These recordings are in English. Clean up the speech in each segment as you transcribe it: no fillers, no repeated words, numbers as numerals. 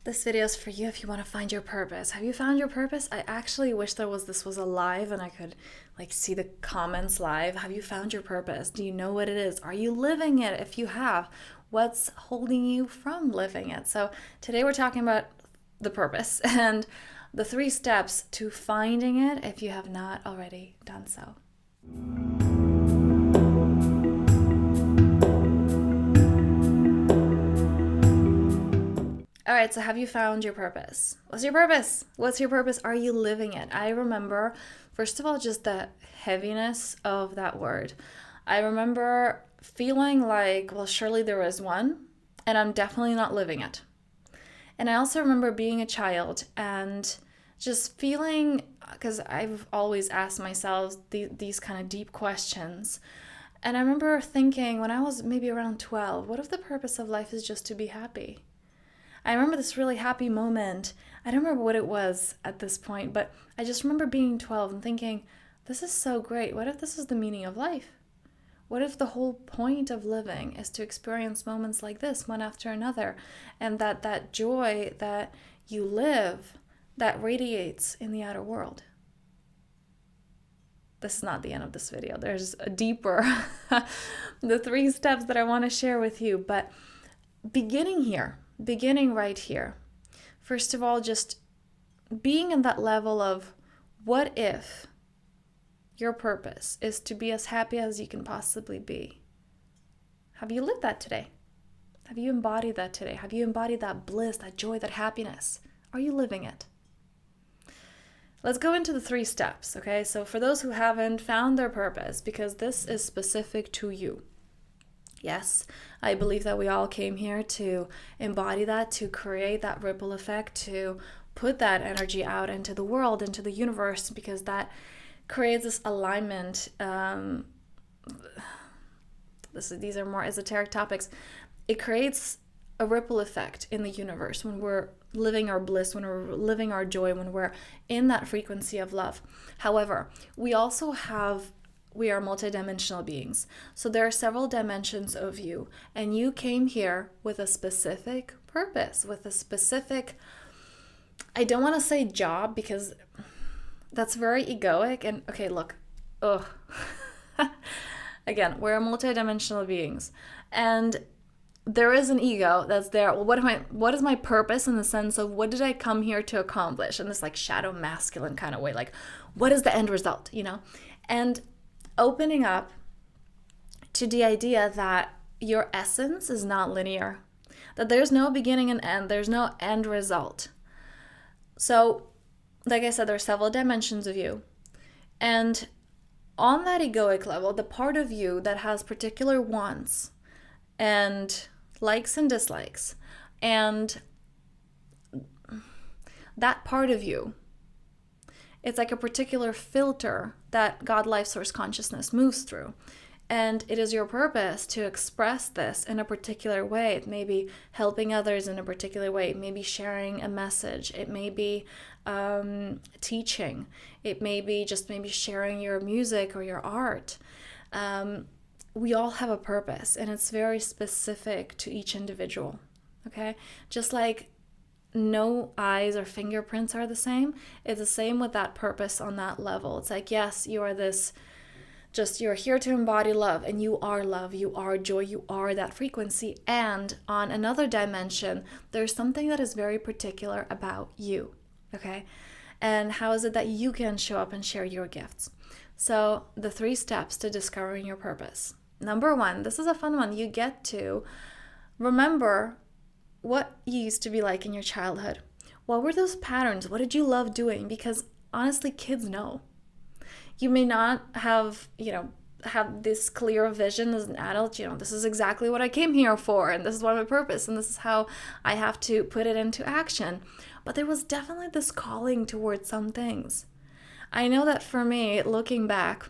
This video is for you if you want to find your purpose. Have you found your purpose? I actually wish this was a live and I could see the comments live. Have you found your purpose? Do you know what it is? Are you living it? If you have, what's holding you from living it? So today we're talking about the purpose and the 3 steps to finding it if you have not already done so. All right, so have you found your purpose? What's your purpose? What's your purpose? Are you living it? I remember, first of all, just the heaviness of that word. I remember feeling like, well, surely there is one, and I'm definitely not living it. And I also remember being a child and just feeling, because I've always asked myself these kind of deep questions. And I remember thinking when I was maybe around 12, what if the purpose of life is just to be happy? I remember this really happy moment. I don't remember what it was at this point, but I just remember being 12 and thinking, this is so great. What if this is the meaning of life? What if the whole point of living is to experience moments like this, one after another, and that joy that you live, that radiates in the outer world? This is not the end of this video. There's a deeper, the 3 steps that I want to share with you, but beginning right here. First of all, just being in that level of what if your purpose is to be as happy as you can possibly be? Have you lived that today? Have you embodied that today? Have you embodied that bliss, that joy, that happiness? Are you living it? Let's go into the 3 steps, okay? So for those who haven't found their purpose, because this is specific to you. Yes, I believe that we all came here to embody that, to create that ripple effect, to put that energy out into the world, into the universe, because that creates this alignment. These are more esoteric topics. It creates a ripple effect in the universe when we're living our bliss, when we're living our joy, when we're in that frequency of love. However, we are multidimensional beings. So there are several dimensions of you, and you came here with a specific purpose, with a specific, I don't want to say job because that's very egoic. And okay, look, again, we're multidimensional beings, and there is an ego that's there. Well, what is my purpose in the sense of what did I come here to accomplish in this shadow masculine kind of way? What is the end result, And opening up to the idea that your essence is not linear, that there's no beginning and end, there's no end result. So, like I said, there are several dimensions of you. And on that egoic level, the part of you that has particular wants and likes and dislikes, and that part of you, it's like a particular filter that God Life Source Consciousness moves through. And it is your purpose to express this in a particular way. It may be helping others in a particular way. It may be sharing a message. It may be teaching. It may be just sharing your music or your art. We all have a purpose, and it's very specific to each individual. Okay? Just like no eyes or fingerprints are the same. It's the same with that purpose on that level. It's like, yes, you are you're here to embody love, and you are love, you are joy, you are that frequency. And on another dimension, there's something that is very particular about you, okay? And how is it that you can show up and share your gifts? So the 3 steps to discovering your purpose. Number 1, this is a fun one. You get to remember what you used to be like in your childhood. What were those patterns? What did you love doing? Because honestly, kids know. You may not have this clear vision as an adult. This is exactly what I came here for, and this is what my purpose, and this is how I have to put it into action. But there was definitely this calling towards some things. I know that for me, looking back,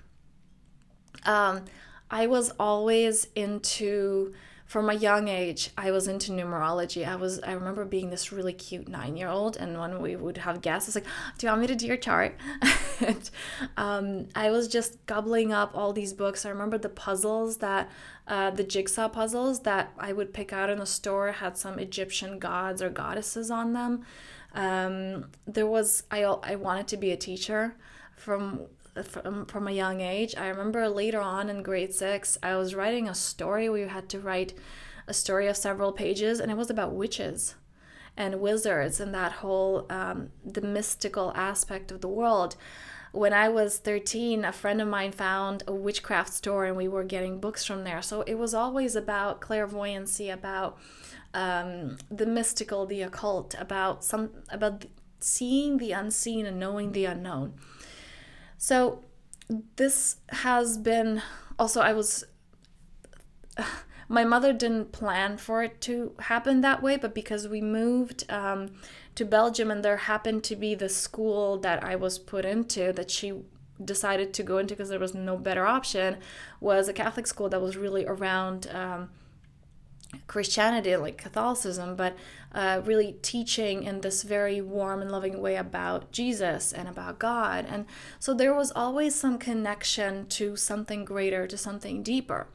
I was always into from a young age, I was into numerology. I remember being this really cute 9-year-old, and when we would have guests, I was like, "Do you want me to do your chart?" And I was just gobbling up all these books. I remember the puzzles the jigsaw puzzles that I would pick out in the store had some Egyptian gods or goddesses on them. I wanted to be a teacher from a young age. I remember later on in grade 6, I was writing a story. We had to write a story of several pages, and it was about witches and wizards and that whole the mystical aspect of the world. When I was 13, a friend of mine found a witchcraft store, and we were getting books from there. So it was always about clairvoyancy, about the mystical, the occult, about seeing the unseen and knowing the unknown. So this has been also, my mother didn't plan for it to happen that way, but because we moved to Belgium, and there happened to be the school that I was put into that she decided to go into because there was no better option, was a Catholic school that was really around Christianity, like Catholicism, but really teaching in this very warm and loving way about Jesus and about God. And so there was always some connection to something greater, to something deeper.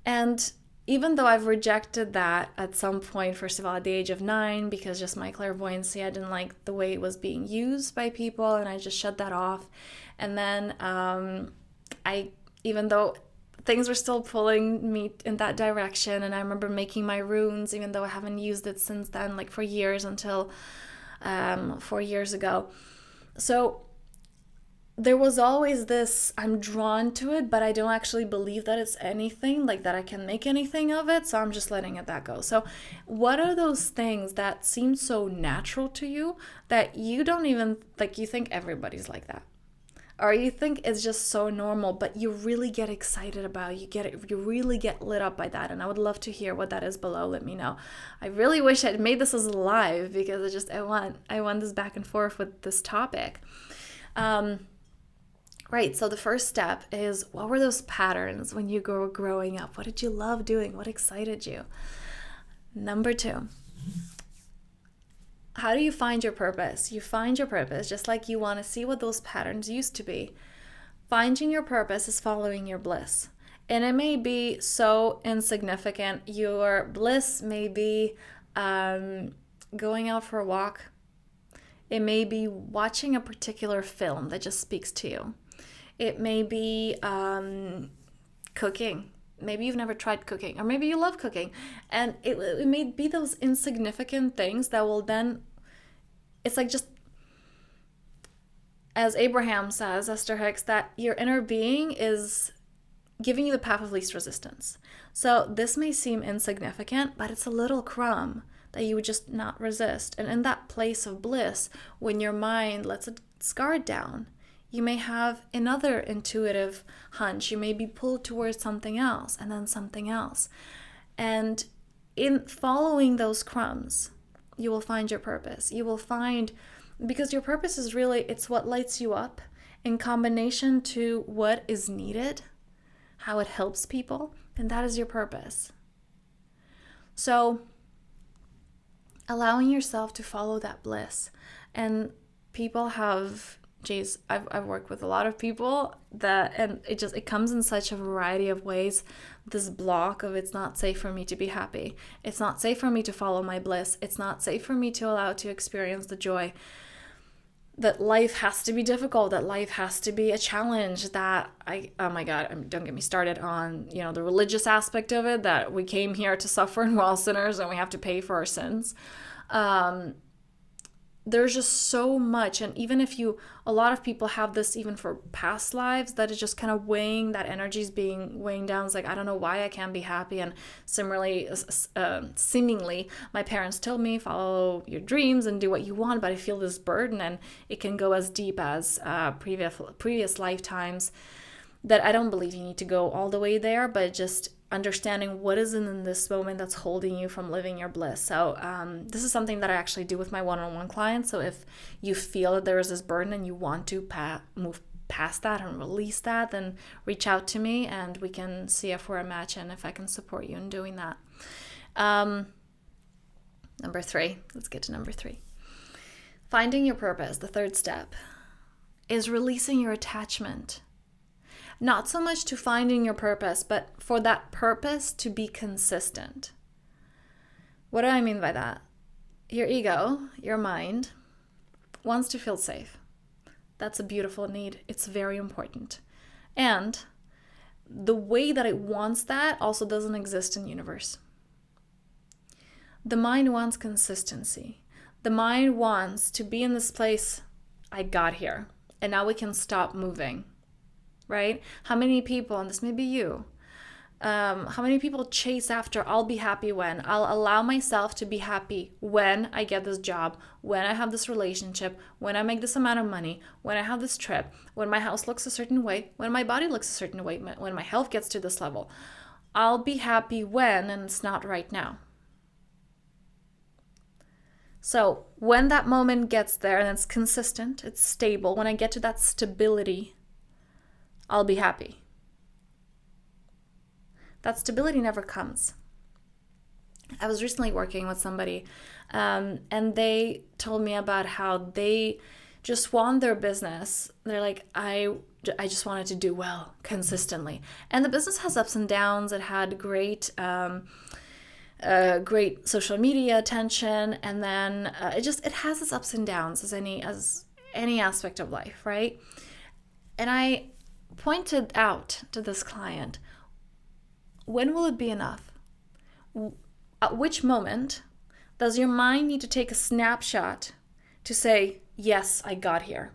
And even though I've rejected that at some point, first of all, at the age of 9, because just my clairvoyancy, I didn't like the way it was being used by people, and I just shut that off. And then even though things were still pulling me in that direction, and I remember making my runes, even though I haven't used it since then, like for years, until 4 years ago. So there was always this, I'm drawn to it, but I don't actually believe that it's anything, like that I can make anything of it, so I'm just letting that go. So what are those things that seem so natural to you that you don't even, like, you think everybody's like that? Or you think it's just so normal, but you really get excited about it. You really get lit up by that. And I would love to hear what that is below. Let me know. I really wish I'd made this as live, because I want this back and forth with this topic. Right. So the first step is, what were those patterns when you were growing up? What did you love doing? What excited you? Number 2. How do you find your purpose? You find your purpose just like you want to see what those patterns used to be. Finding your purpose is following your bliss. And it may be so insignificant. Your bliss may be going out for a walk. It may be watching a particular film that just speaks to you. It may be cooking. Maybe you've never tried cooking, or maybe you love cooking. And it may be those insignificant things that will then, it's like, just as Abraham says, Esther Hicks, that your inner being is giving you the path of least resistance. So this may seem insignificant, but it's a little crumb that you would just not resist. And in that place of bliss, when your mind lets its guard down, you may have another intuitive hunch. You may be pulled towards something else, and then something else. And in following those crumbs, you will find your purpose. You will find, because your purpose is really, it's what lights you up in combination to what is needed, how it helps people, and that is your purpose. So allowing yourself to follow that bliss. And people have, I've worked with a lot of people and it comes in such a variety of ways. This block of, it's not safe for me to be happy. It's not safe for me to follow my bliss. It's not safe for me to allow to experience the joy. That life has to be difficult, that life has to be a challenge, that oh my God, don't get me started on, the religious aspect of it, that we came here to suffer and we're all sinners and we have to pay for our sins. There's just so much. And even if a lot of people have this even for past lives, that is just kind of weighing, that energy is being weighing down. It's like, I don't know why I can't be happy. And similarly, seemingly, my parents told me, follow your dreams and do what you want, but I feel this burden, and it can go as deep as previous lifetimes, that I don't believe you need to go all the way there, but just understanding what is in this moment that's holding you from living your bliss. So this is something that I actually do with my one-on-one clients. So if you feel that there is this burden and you want to move past that and release that, then reach out to me and we can see if we're a match and if I can support you in doing that. Number 3, let's get to number 3. Finding your purpose, the third step, is releasing your attachment. Not so much to finding your purpose, but for that purpose to be consistent. What do I mean by that? Your ego, your mind, wants to feel safe. That's a beautiful need. It's very important. And the way that it wants that also doesn't exist in the universe. The mind wants consistency. The mind wants to be in this place, I got here, and now we can stop moving, right? How many people, and this may be you, how many people chase after, I'll be happy when, I'll allow myself to be happy when I get this job, when I have this relationship, when I make this amount of money, when I have this trip, when my house looks a certain way, when my body looks a certain way, when my health gets to this level. I'll be happy when, and it's not right now. So when that moment gets there and it's consistent, it's stable, when I get to that stability, I'll be happy. That stability never comes. I was recently working with somebody and they told me about how they just want their business. They're like, I just wanted to do well consistently. And the business has ups and downs. It had great social media attention, and then it has its ups and downs as any aspect of life, right? And I pointed out to this client, when will it be enough? At which moment does your mind need to take a snapshot to say, yes, I got here,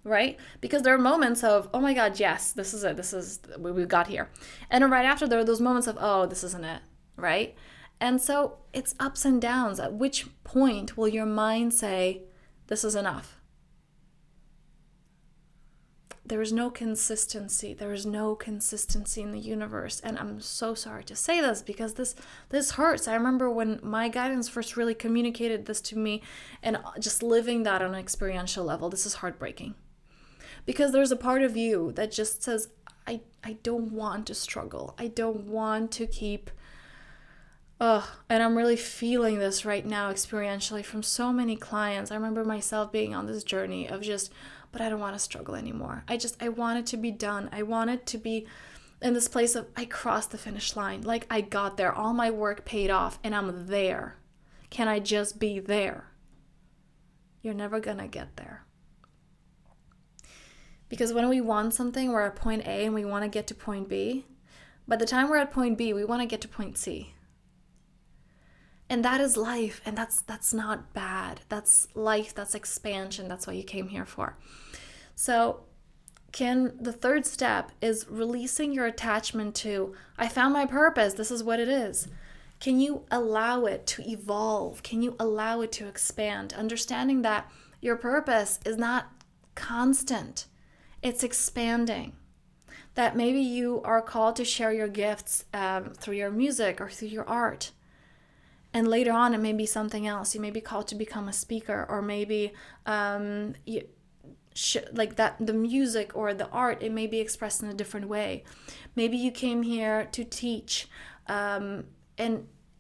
right? Because there are moments of, oh my God, yes, this is it, we got here. And then right after, there are those moments of, oh, this isn't it, right? And so it's ups and downs. At which point will your mind say, this is enough? There is no consistency. There is no consistency in the universe. And I'm so sorry to say this because this hurts. I remember when my guidance first really communicated this to me, and just living that on an experiential level, this is heartbreaking. Because there's a part of you that just says, I don't want to struggle. I don't want to keep... and I'm really feeling this right now experientially from so many clients. I remember myself being on this journey of just, but I don't want to struggle anymore. I want it to be done. I want it to be in this place of, I crossed the finish line. Like I got there. All my work paid off and I'm there. Can I just be there? You're never going to get there. Because when we want something, we're at point A and we want to get to point B. By the time we're at point B, we want to get to point C. And that is life, and that's not bad. That's life, that's expansion, that's what you came here for. So the third step is releasing your attachment to, I found my purpose, this is what it is. Can you allow it to evolve? Can you allow it to expand? Understanding that your purpose is not constant, it's expanding. That maybe you are called to share your gifts through your music or through your art. And later on, it may be something else. You may be called to become a speaker, or maybe the music or the art, it may be expressed in a different way. Maybe you came here to teach, and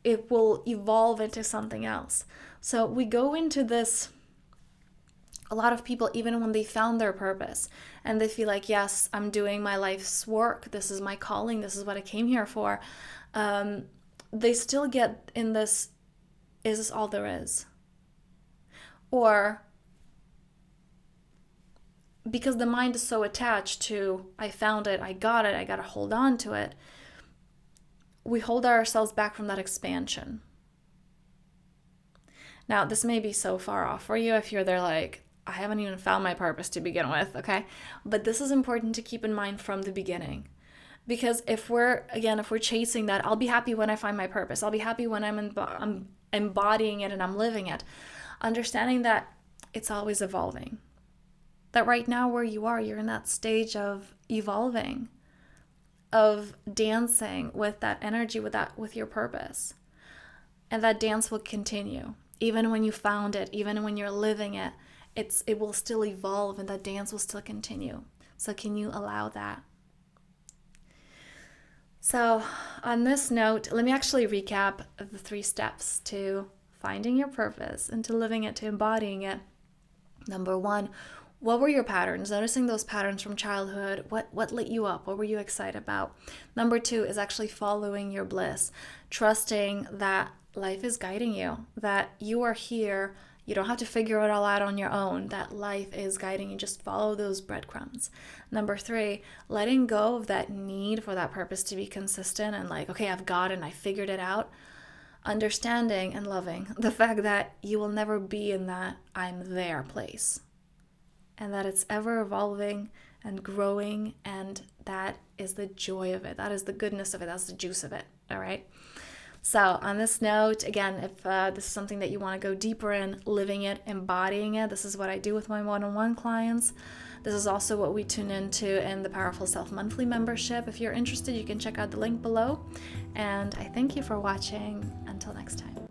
it will evolve into something else. So we go into this, a lot of people, even when they found their purpose, and they feel like, yes, I'm doing my life's work. This is my calling. This is what I came here for. They still get in this, is this all there is? Or because the mind is so attached to, I found it, I got to hold on to it, we hold ourselves back from that expansion. Now, this may be so far off for you if you're there like, I haven't even found my purpose to begin with, okay? But this is important to keep in mind from the beginning. Because if we're chasing that, I'll be happy when I find my purpose. I'll be happy when I'm embodying it and I'm living it. Understanding that it's always evolving. That right now where you are, you're in that stage of evolving, of dancing with that energy, with your purpose. And that dance will continue. Even when you found it, even when you're living it, it will still evolve and that dance will still continue. So can you allow that? So on this note, let me actually recap the 3 steps to finding your purpose and to living it, to embodying it. Number 1, what were your patterns? Noticing those patterns from childhood. What lit you up? What were you excited about? Number 2 is actually following your bliss, trusting that life is guiding you, that you are here. You don't have to figure it all out on your own, that life is guiding you. Just follow those breadcrumbs. Number 3, letting go of that need for that purpose to be consistent and like, okay, I've got it and I figured it out. Understanding and loving the fact that you will never be in that I'm there place, and that it's ever evolving and growing, and that is the joy of it. That is the goodness of it. That's the juice of it. All right. So on this note, again, if this is something that you want to go deeper in, living it, embodying it, this is what I do with my one-on-one clients. This is also what we tune into in the Powerful Self Monthly membership. If you're interested, you can check out the link below. And I thank you for watching. Until next time.